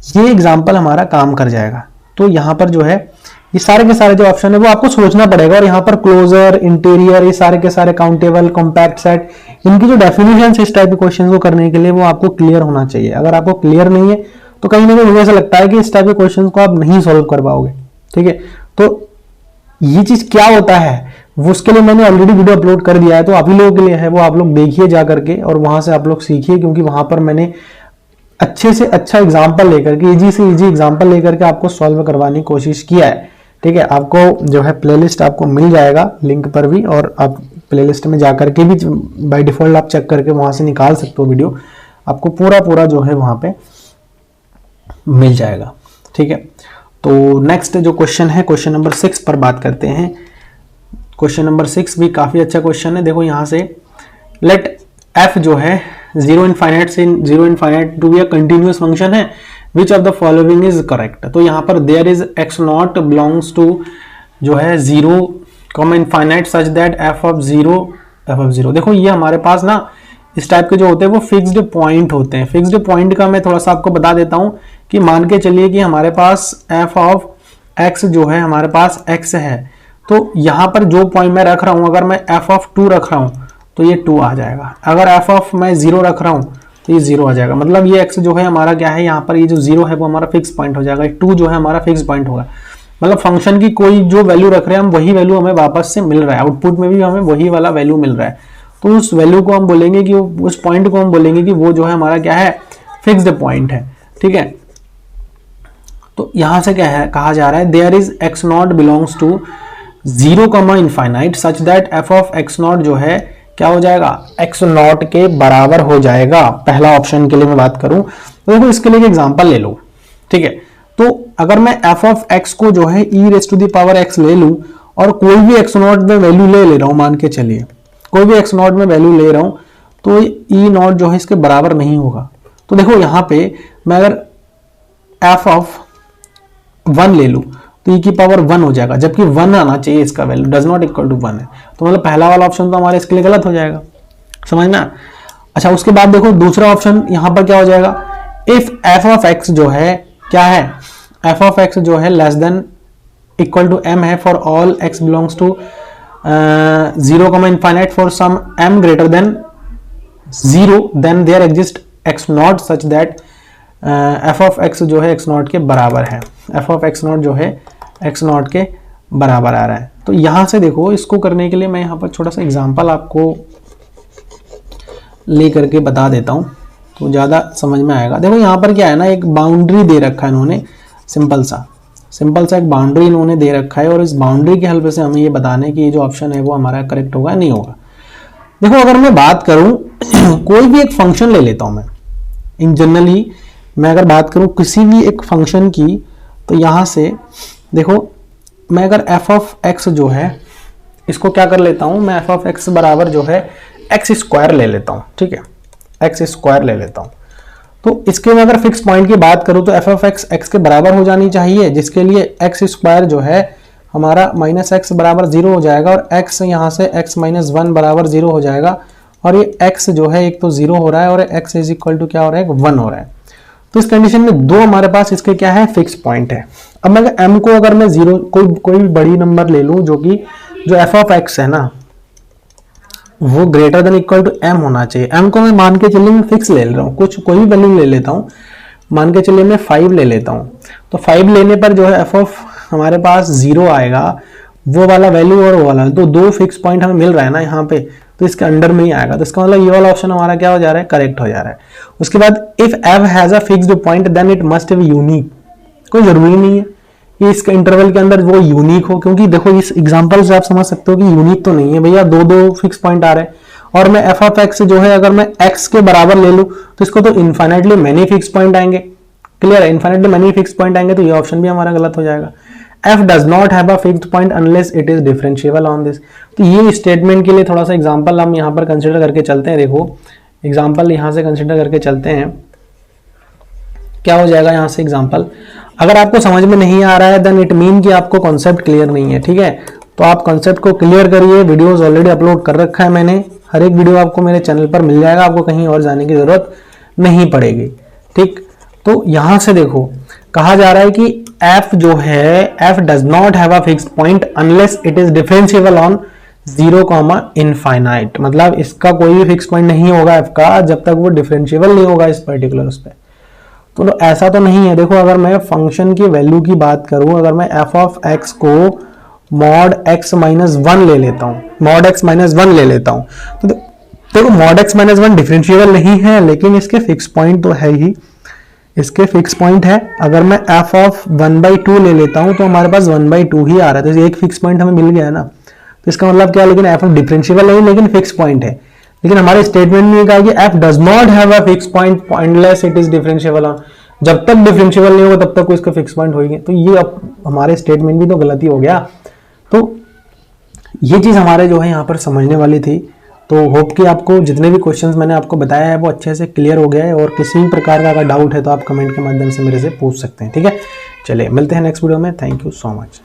Speaker 1: ये एग्जाम्पल हमारा काम कर जाएगा। तो यहाँ पर जो है ये सारे के सारे जो ऑप्शन है वो आपको सोचना पड़ेगा। और यहाँ पर क्लोजर, इंटीरियर, ये सारे के सारे, काउंटेबल, कॉम्पैक्ट सेट, इनकी जो डेफिनेशन इस टाइप के क्वेश्चन को करने के लिए वो आपको क्लियर होना चाहिए। अगर आपको क्लियर नहीं है तो कहीं ना कहीं मुझे ऐसा लगता है कि इस टाइप के क्वेश्चन को आप नहीं सॉल्व कर पाओगे। ठीक है, तो ये चीज क्या होता है वो उसके लिए मैंने ऑलरेडी वीडियो अपलोड कर दिया है, तो आप ही लोगों के लिए है, वो आप लोग देखिए जा करके और वहां से आप लोग सीखिए, क्योंकि वहां पर मैंने अच्छे से अच्छा एग्जाम्पल लेकर के, इजी से इजी एग्जाम्पल लेकर के आपको सॉल्व करवाने की कोशिश किया है। ठीक है, आपको जो है प्लेलिस्ट आपको मिल जाएगा लिंक पर भी, और आप प्लेलिस्ट में जाकर के भी बाय डिफॉल्ट आप चेक करके वहां से निकाल सकते हो वीडियो, आपको पूरा जो है वहां पे मिल जाएगा। ठीक है, तो नेक्स्ट जो क्वेश्चन है, क्वेश्चन नंबर 6 पर बात करते हैं। क्वेश्चन नंबर 6 भी काफी अच्छा क्वेश्चन है। देखो यहाँ से, लेट f जो है 0 इनफाइनाइट से 0 infinite to be a continuous function है, which of the following is correct. तो यहाँ पर there is x not belongs to जो है 0 comma infinite such that f of 0। देखो ये हमारे पास ना इस टाइप के जो होते हैं वो फिक्स्ड पॉइंट होते हैं। फिक्स्ड पॉइंट का मैं थोड़ा सा आपको बता देता हूं कि मान के चलिए कि हमारे पास f ऑफ x जो है हमारे पास x है, तो यहां पर जो पॉइंट मैं रख रहा हूं, अगर मैं f ऑफ 2 रख रहा हूं तो ये 2 आ जाएगा। अगर f ऑफ मैं 0 रख रहा हूं तो ये 0 आ जाएगा। मतलब ये x जो है हमारा क्या है, यहाँ पर ये जो 0 है वो हमारा फिक्स पॉइंट हो जाएगा, 2 जो है हमारा फिक्स पॉइंट होगा। मतलब फंक्शन की कोई जो वैल्यू रख रहे हैं हम, वही वैल्यू हमें वापस से मिल रहा है, आउटपुट में भी हमें वही वाला वैल्यू मिल रहा है। तो उस वैल्यू को हम बोलेंगे कि उस पॉइंट को हम बोलेंगे कि वो जो है हमारा क्या है, फिक्स्ड पॉइंट है। ठीक है, तो यहां से क्या है, कहा जा रहा है there is x not belongs to 0 comma infinite such that f of x not जो है क्या हो जाएगा, x नॉट के बराबर हो जाएगा। पहला ऑप्शन के लिए मैं बात करूं तो देखो इसके लिए एक एग्जांपल ले लो। ठीक है, तो अगर मैं f ऑफ x को जो है e raise to the power x ले लूं और कोई भी x नॉट में वैल्यू ले रहा हूं, मान के चलिए कोई भी x नॉट में वैल्यू ले रहा हूं, तो e नॉट जो है इसके बराबर नहीं होगा। तो देखो यहां पे मैं अगर f ऑफ 1 ले लूं तो e की पावर 1 हो जाएगा, जबकि 1 आना चाहिए इसका वैल्यू, डज नॉट इक्वल टू 1 है। तो मतलब पहला वाला ऑप्शन तो हमारे इसके लिए गलत हो जाएगा, समझ में। अच्छा, उसके बाद देखो दूसरा ऑप्शन यहां पर क्या हो जाएगा, इफ f ऑफ x जो है क्या है, f ऑफ x जो है less than equal to m है for all x belongs to 0 comma infinite for some m greater than 0, then there exist x not such that f of x जो है x नॉट के बराबर है। f ऑफ x नॉट जो है x नॉट के बराबर आ रहा है। तो यहां से देखो, इसको करने के लिए मैं यहां पर छोटा सा एग्जांपल आपको ले करके बता देता हूं तो ज्यादा समझ में आएगा। देखो यहां पर क्या है ना, एक बाउंड्री दे रखा है इन्होंने, सिंपल सा एक बाउंड्री इन्होंने दे रखा है, और इस बाउंड्री की हेल्प से हमें ये बताना है कि ये जो ऑप्शन है वो हमारा करेक्ट होगा नहीं होगा। देखो अगर मैं बात करूं कोई भी एक फंक्शन ले लेता हूं मैं, इन जनरली मैं अगर बात करूं किसी भी एक फंक्शन की, तो यहां से देखो मैं अगर f ऑफ x जो है इसको क्या कर लेता हूं, मैं f ऑफ x बराबर जो है x स्क्वायर ले लेता हूं। ठीक है, x स्क्वायर ले लेता हूं। तो इसके में अगर फिक्स पॉइंट की बात करूं तो f ऑफ x x के बराबर हो जानी चाहिए, जिसके लिए x स्क्वायर जो है हमारा माइनस एक्स बराबर 0 हो जाएगा, और x यहाँ से x माइनस 1 बराबर 0 हो जाएगा, और ये x जो है एक तो 0 हो रहा है और x इज इक्वल टू क्या हो रहा है, 1 हो रहा है। तो इस कंडीशन में दो हमारे पास इसके क्या है, फिक्स पॉइंट है। अब मैं m को अगर मैं 0 कोई भी बड़ी नंबर ले लूं, जो कि जो f ऑफ x है ना वो greater than equal to m होना चाहिए। m को मैं मान के चलिए मैं फिक्स ले रहा हूँ, कोई भी वैल्यू ले लेता हूँ, मान के चलिए मैं 5 ले लेता हूँ। तो 5 लेने पर जो है f ऑफ हमारे पास 0 आएगा, वो वाला वैल्यू और वो वाला, तो दो फिक्स पॉइंट हमें मिल रहा है ना यहाँ पे, तो इसके अंडर में ही आएगा। तो इसका मतलब ये वाला ऑप्शन हमारा क्या हो जा रहा है, करेक्ट हो जा रहा है। उसके बाद if f has a fixed point then it must be unique. कोई जरूरी नहीं है कि इसके इंटरवल के अंदर वो यूनिक हो, क्योंकि देखो इस एग्जांपल से आप समझ सकते हो कि यूनिक तो नहीं है भैया, दो फिक्स पॉइंट आ रहे हैं। और मैं f ऑफ x जो है अगर मैं x के बराबर ले लूं तो इसको तो इनफाइनाइटली मेनी फिक्स पॉइंट आएंगे। क्लियर है, इनफाइनाइटली मेनी फिक्स पॉइंट आएंगे, तो ये ऑप्शन भी हमारा गलत हो जाएगा। f does not have a fixed point unless it is differentiable on this। तो ये स्टेटमेंट के लिए थोड़ा सा एग्जांपल हम यहाँ पर कंसीडर करके चलते हैं। देखो एग्जांपल यहाँ से कंसीडर करके चलते हैं, क्या हो जाएगा यहाँ से एग्जांपल। अगर आपको समझ में नहीं आ रहा है देन इट मीन कि आपको कॉन्सेप्ट क्लियर नहीं है। ठीक है, तो आप कॉन्सेप्ट को क्लियर करिए। वीडियोस ऑलरेडी अपलोड कर रखा है मैंने, हर एक वीडियो आपको मेरे चैनल पर मिल जाएगा, आपको कहीं और जाने की जरूरत नहीं पड़ेगी। ठीक, तो यहां से देखो कहा जा रहा है कि f जो है f does not have a fix point unless it is differentiable on 0, infinite. मतलब इसका कोई भी फिक्स पॉइंट नहीं होगा f का जब तक वो डिफरेंशिएबल नहीं होगा इस पर्टिकुलर उस पर। तो ऐसा तो नहीं है। देखो अगर मैं फंक्शन की वैल्यू की बात करूं, अगर मैं f ऑफ x को मॉड x माइनस 1 ले लेता हूं, मॉड x माइनस 1 ले लेता हूं, तो देखो मॉड x माइनस 1 डिफरेंशिएबल नहीं है, लेकिन इसके फिक्स पॉइंट तो है ही, इसके फिक्स पॉइंट है। अगर मैं f ऑफ 1/2 ले लेता हूं तो हमारे पास 1/2 ही आ रहा है, तो एक फिक्स पॉइंट हमें मिल गया है ना। तो इसका मतलब क्या, लेकिन f ऑफ डिफरेंशिएबल नहीं, लेकिन फिक्स पॉइंट है। लेकिन हमारे स्टेटमेंट में कहा कि f does not have a fix point unless it is differentiable on, जब तक डिफरेंशिएबल नहीं होगा तब तक इसका फिक्स पॉइंट होगी। तो ये अब हमारे स्टेटमेंट भी तो गलती हो गया। तो ये चीज हमारे जो है यहाँ पर समझने वाली थी। तो होप कि आपको जितने भी क्वेश्चंस मैंने आपको बताया है वो अच्छे से क्लियर हो गया है, और किसी भी प्रकार का अगर डाउट है तो आप कमेंट के माध्यम से मेरे से पूछ सकते हैं। ठीक है, चलिए मिलते हैं नेक्स्ट वीडियो में। Thank you so much.